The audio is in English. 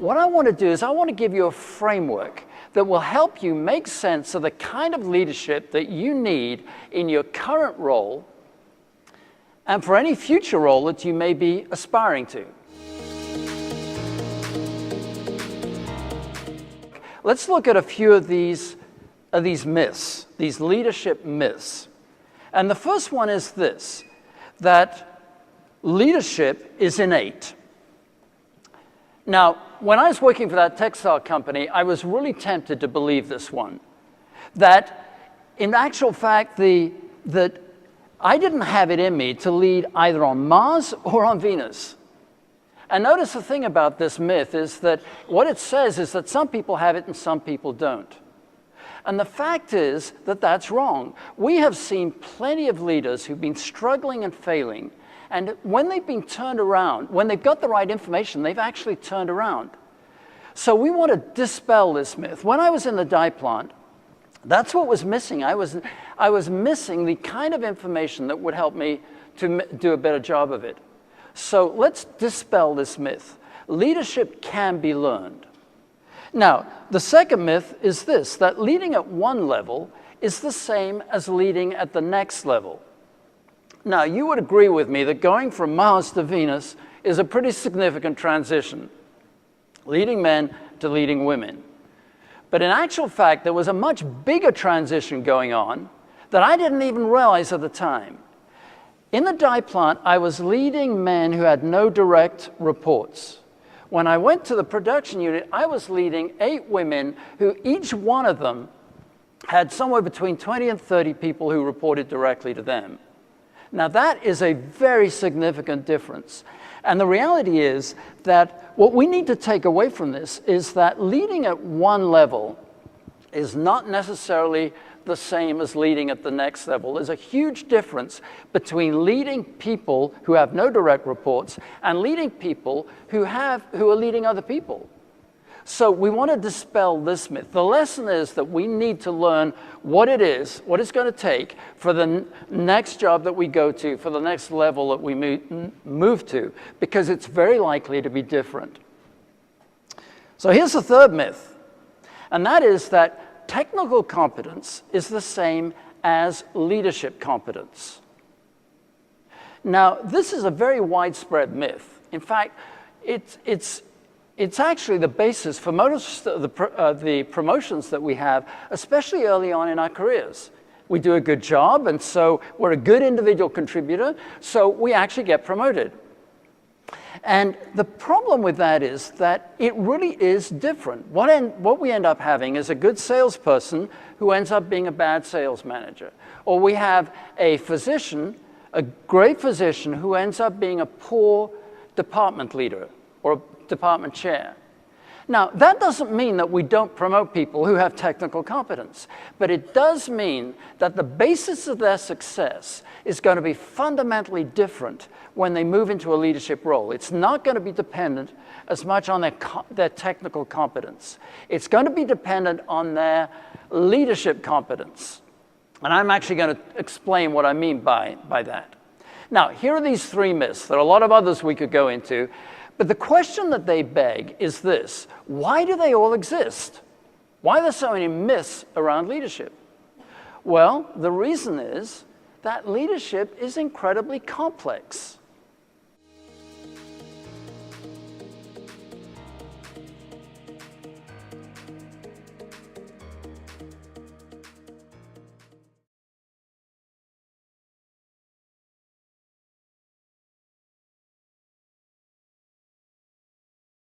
what I want to do is I want to give you a framework that will help you make sense of the kind of leadership that you need in your current role and for any future role that you may be aspiring to. Let's look at a few of these myths, these leadership myths. And the first one is this, that leadership is innate. Now, when I was working for that textile company, I was really tempted to believe this one, that in actual fact, that I didn't have it in me to lead either on Mars or on Venus. And notice the thing about this myth is that what it says is that some people have it and some people don't. And the fact is that that's wrong. We have seen plenty of leaders who've been struggling and failing, and when they've been turned around, when they've got the right information, they've actually turned around. So we want to dispel this myth. When I was in the dye plant, that's what was missing. I was missing the kind of information that would help me to do a better job of it. So let's dispel this myth. Leadership can be learned. Now, the second myth is this, that leading at one level is the same as leading at the next level. Now, you would agree with me that going from Mars to Venus is a pretty significant transition, leading men to leading women. But in actual fact, there was a much bigger transition going on that I didn't even realize at the time. In the dye plant, I was leading men who had no direct reports. When I went to the production unit, I was leading 8 women who each one of them had somewhere between 20 and 30 people who reported directly to them. Now that is a very significant difference. And the reality is that what we need to take away from this is that leading at one level is not necessarily the same as leading at the next level. There's a huge difference between leading people who have no direct reports and leading people who are leading other people. So we want to dispel this myth. The lesson is that we need to learn what it's going to take for the next job that we go to, for the next level that we move to, because it's very likely to be different. So here's the third myth, and that is that technical competence is the same as leadership competence. Now, this is a very widespread myth. In fact, it's actually the basis for most of the promotions that we have, especially early on in our careers. We do a good job, and so we're a good individual contributor, so we actually get promoted. And the problem with that is that it really is different. What we end up having is a good salesperson who ends up being a bad sales manager. Or we have a physician, a great physician, who ends up being a poor department leader or a department chair. Now, that doesn't mean that we don't promote people who have technical competence, but it does mean that the basis of their success is going to be fundamentally different when they move into a leadership role. It's not going to be dependent as much on their technical competence. It's going to be dependent on their leadership competence. And I'm actually going to explain what I mean by that. Now, here are these 3 myths. There are a lot of others we could go into. But the question that they beg is this: why do they all exist? Why are there so many myths around leadership? Well, the reason is that leadership is incredibly complex.